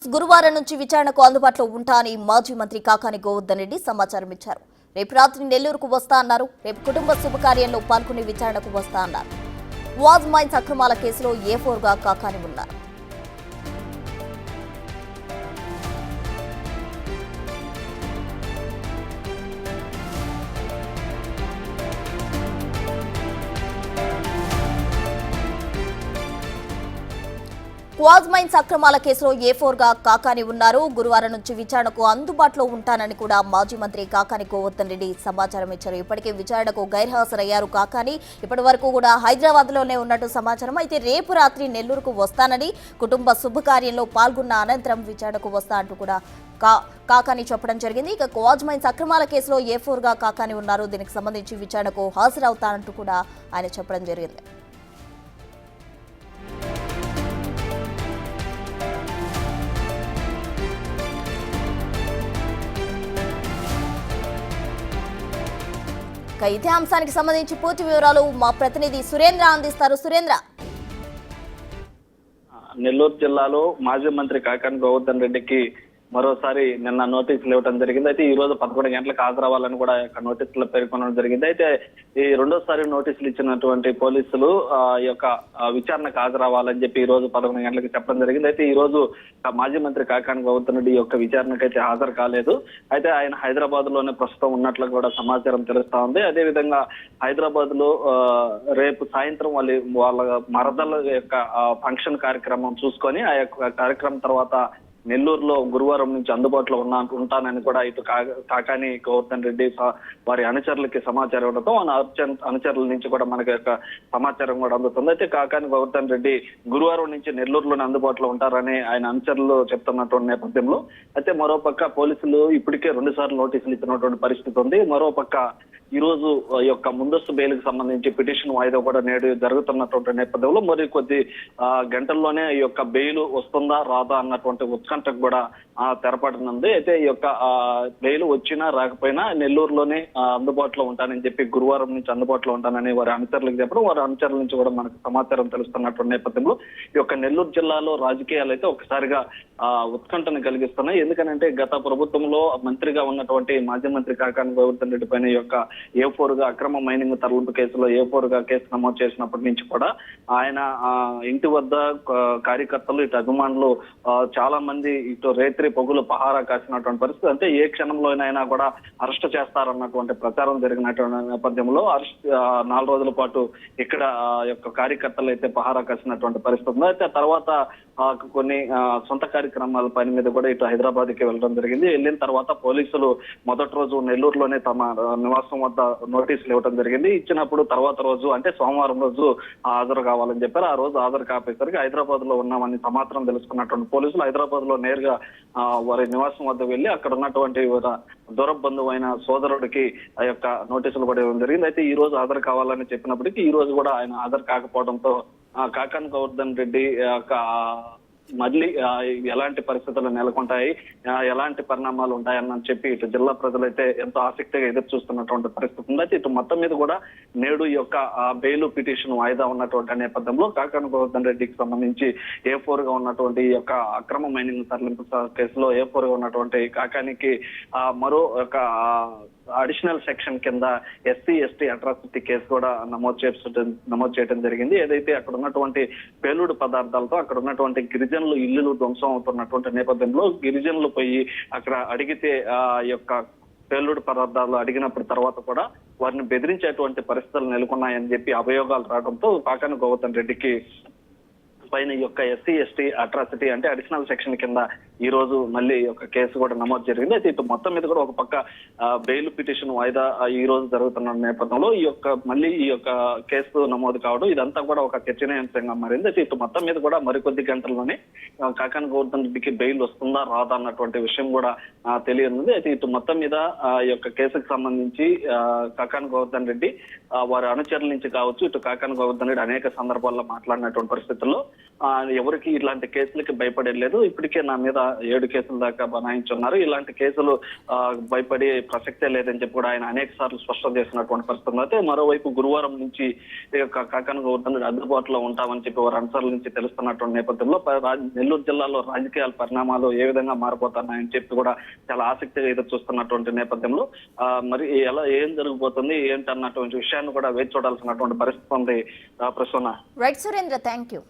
గురువారం నుంచి విచారణకు అందుబాటులో ఉంటా అని మాజీ మంత్రి కాకాని గోవర్ధన్ రెడ్డి సమాచారం ఇచ్చారు. రేపు రాత్రి నెల్లూరుకు వస్తా అన్నారు. రేపు కుటుంబ శుభకార్యంలో పాల్గొని విచారణకు వస్తా అన్నారు. వాజ్ మైన్స్ అక్రమాల కేసులో A4గా కాకాని ఉన్నారు. వాజ్ మైన్స్ అక్రమాల కేసులో A4గా కాకాని ఉన్నారు. గురువారం నుంచి విచారణకు అందుబాటులో ఉంటానని కూడా మాజీ మంత్రి కాకాని గోవర్ధన్ రెడ్డి సమాచారం ఇచ్చారు. ఇప్పటికే విచారణకు గైర్హాజరయ్యారు కాకాని. ఇప్పటి వరకు కూడా హైదరాబాద్ లోనే ఉన్నట్టు సమాచారం. అయితే రేపు రాత్రి నెల్లూరుకు వస్తానని, కుటుంబ శుభకార్యంలో పాల్గొన్న అనంతరం విచారణకు వస్తా అంటూ కూడా కాకాని చెప్పడం జరిగింది. ఇక వాజ్ మైన్స్ అక్రమాల కేసులో A4గా కాకాని ఉన్నారు. దీనికి సంబంధించి విచారణకు హాజరవుతానంటూ కూడా ఆయన చెప్పడం జరిగింది. ఇదే అంశానికి సంబంధించి పూర్తి వివరాలు మా ప్రతినిధి సురేంద్ర అందిస్తారు. సురేంద్ర, నెల్లూరు జిల్లాలో మాజీ మంత్రి కాకాని గోవర్ధన్ రెడ్డికి మరోసారి నిన్న నోటీసులు ఇవ్వడం జరిగింది. అయితే ఈ రోజు 11 గంటలకు హాజరవ్వాలని కూడా నోటీసులో పేర్కొనడం జరిగింది. అయితే ఈ రెండోసారి నోటీసులు ఇచ్చినటువంటి పోలీసులు ఈ యొక్క విచారణకు హాజరవ్వాలని చెప్పి ఈ రోజు 11 గంటలకు చెప్పడం జరిగింది. అయితే ఈ రోజు మాజీ మంత్రి కాకాని గోవర్ధన్ రెడ్డి యొక్క విచారణకు అయితే హాజరు కాలేదు. అయితే ఆయన హైదరాబాద్ లోనే ప్రస్తుతం ఉన్నట్లు కూడా సమాచారం తెలుస్తా ఉంది. అదే విధంగా హైదరాబాద్ లో రేపు సాయంత్రం వాళ్ళ మరదల యొక్క ఫంక్షన్ కార్యక్రమం చూసుకొని ఆ యొక్క కార్యక్రమం తర్వాత నెల్లూరులో గురువారం నుంచి అందుబాటులో ఉంటానని కూడా ఇటు కాకాని గోవర్ధన్ రెడ్డి వారి అనుచరులకి సమాచారం ఇవ్వడంతో అనుచరుల నుంచి కూడా మనకి యొక్క సమాచారం కూడా అందుతుంది. అయితే కాకాని గోవర్ధన్ రెడ్డి గురువారం నుంచి నెల్లూరులోనే అందుబాటులో ఉంటారని ఆయన అనుచరులు చెప్తున్నటువంటి నేపథ్యంలో అయితే మరోపక్క పోలీసులు ఇప్పటికే 2 సార్లు నోటీసులు ఇచ్చినటువంటి పరిస్థితి ఉంది. మరోపక్క ఈ రోజు యొక్క ముందస్తు బెయిల్కి సంబంధించి పిటిషన్ వాయిదా కూడా నేడు జరుగుతున్నటువంటి నేపథ్యంలో మరి కొద్ది గంటల్లోనే ఈ యొక్క బెయిల్ వస్తుందా రాదా అన్నటువంటి ఉత్కంఠకు కూడా తెరపడనుంది. అయితే ఈ యొక్క బెయిల్ వచ్చినా రాకపోయినా నెల్లూరులోనే అందుబాటులో ఉంటానని చెప్పి గురువారం నుంచి అందుబాటులో ఉంటానని వారి అనుచరులకు చెప్పడం, వారి అనుచరుల నుంచి కూడా మనకు సమాచారం తెలుస్తున్నటువంటి నేపథ్యంలో ఈ యొక్క నెల్లూరు జిల్లాలో రాజకీయాలు అయితే ఒకసారిగా ఉత్కంఠను కలిగిస్తున్నాయి. ఎందుకనంటే గత ప్రభుత్వంలో మంత్రిగా ఉన్నటువంటి మాజీ మంత్రి కాకాని గోవర్ధన్ రెడ్డి పైన ఈ యొక్క A4గా అక్రమ మైనింగ్ తరలింపు కేసులో A4గా కేసు నమోదు చేసినప్పటి నుంచి కూడా ఆయన ఇంటి వద్ద కార్యకర్తలు ఇటు అభిమానులు చాలా మంది ఇటు రేత్రి పొగులు పహారా కాసినటువంటి పరిస్థితి. అంటే ఏ క్షణంలోనైనా కూడా అరెస్ట్ చేస్తారన్నటువంటి ప్రచారం జరిగినటువంటి నేపథ్యంలో 4 రోజుల పాటు ఇక్కడ యొక్క కార్యకర్తలు అయితే పహారా కాసినటువంటి పరిస్థితి ఉంది. అయితే తర్వాత కొన్ని సొంత కార్యక్రమాల పని మీద కూడా ఇటు హైదరాబాద్కి వెళ్ళడం జరిగింది. వెళ్ళిన తర్వాత పోలీసులు మొదటి రోజు నెల్లూరులోనే తమ నివాసం వద్ద నోటీసులు ఇవ్వడం జరిగింది. ఇచ్చినప్పుడు తర్వాత రోజు అంటే సోమవారం రోజు హాజరు కావాలని చెప్పారు. ఆ రోజు హాజరు కాపేసరికి హైదరాబాద్ లో ఉన్నామని సమాచారం తెలుసుకున్నటువంటి పోలీసులు హైదరాబాద్ లో నేరుగా వారి నివాసం వద్ద వెళ్లి అక్కడ ఉన్నటువంటి దూర బంధువైన సోదరుడికి ఆ యొక్క నోటీసులు కూడా ఇవ్వడం జరిగింది. అయితే ఈ రోజు హాజరు కావాలని చెప్పినప్పటికీ ఈ రోజు కూడా ఆయన హాజరు కాకపోవడంతో కాకాని గోవర్ధన్ రెడ్డి యొక్క మళ్ళీ ఎలాంటి పరిస్థితులు నెలకొంటాయి, ఎలాంటి పరిణామాలు ఉంటాయని చెప్పి ఇటు జిల్లా ప్రజలైతే ఎంతో ఆసక్తిగా ఎదురు చూస్తున్నటువంటి పరిస్థితి ఉంది. అయితే ఇటు మొత్తం మీద కూడా నేడు ఈ యొక్క బెయిల్ పిటిషన్ వాయిదా ఉన్నటువంటి నేపథ్యంలో కాకాని గోవర్ధన్ రెడ్డికి సంబంధించి A4గా ఉన్నటువంటి ఈ యొక్క అక్రమ మైనింగ్ తరలింపు కేసులో A4గా ఉన్నటువంటి కాకానికి మరో యొక్క అడిషనల్ సెక్షన్ కింద SC/ST అట్రాసిటీ కేసు కూడా నమోదు చేయడం జరిగింది. ఏదైతే అక్కడ ఉన్నటువంటి పేలుడు పదార్థాలతో అక్కడ ఉన్నటువంటి గిరిజనులు ఇల్లులు ధ్వంసం అవుతున్నటువంటి నేపథ్యంలో గిరిజనులు పోయి అక్కడ అడిగితే యొక్క పేలుడు పదార్థాలు అడిగినప్పుడు తర్వాత కూడా వారిని బెదిరించేటువంటి పరిస్థితులు నెలకొన్నాయని చెప్పి అభియోగాలు రావడంతో కాకాని గోవర్ధన్ రెడ్డికి పైన ఈ యొక్క SC/ST అట్రాసిటీ అంటే అడిషనల్ సెక్షన్ కింద ఈ రోజు మళ్ళీ ఒక కేసు కూడా నమోదు జరిగింది. అయితే ఇటు మొత్తం మీద కూడా ఒక పక్క బెయిల్ పిటిషన్ వాయిదా ఈ రోజు జరుగుతున్న నేపథ్యంలో మళ్ళీ ఈ యొక్క కేసు నమోదు కావడం ఇదంతా కూడా ఒక చర్చనీయాంశంగా మారింది. అయితే ఇటు మొత్తం మీద కూడా మరికొద్ది గంటల్లోనే కాకాని గోవర్ధన్ రెడ్డికి బెయిల్ వస్తుందా రాదా అన్నటువంటి విషయం కూడా తెలియనుంది. అయితే ఇటు మొత్తం మీద ఈ యొక్క కేసుకు సంబంధించి కాకాని గోవర్ధన్ రెడ్డి వారి అనుచరుల నుంచి కావచ్చు ఇటు కాకాని గోవర్ధన్ రెడ్డి అనేక సందర్భాల్లో మాట్లాడినటువంటి పరిస్థితుల్లో ఎవరికి ఇలాంటి కేసులకి భయపడలేదు. ఇప్పటికే నా మీద 7 కేసుల దాకా బనాయించున్నారు. ఇలాంటి కేసులు భయపడే ప్రసక్తే లేదని చెప్పి కూడా ఆయన అనేక సార్లు స్పష్టం చేసినటువంటి పరిస్థితులు. అయితే మరోవైపు గురువారం నుంచి కాకాని గోవర్ధన్ రెడ్డి అందుబాటులో ఉంటామని చెప్పి వారి అనుసరుల నుంచి తెలుస్తున్నటువంటి నేపథ్యంలో నెల్లూరు జిల్లాలో రాజకీయాల పరిణామాలు ఏ విధంగా మారిపోతున్నాయని చెప్పి కూడా చాలా ఆసక్తిగా ఎదురు చూస్తున్నటువంటి నేపథ్యంలో మరి ఏం జరగబోతుంది ఏంటన్నటువంటి విషయాన్ని కూడా వేచి చూడాల్సినటువంటి పరిస్థితి ఉంది. Prasanna. Right Surendra, thank you.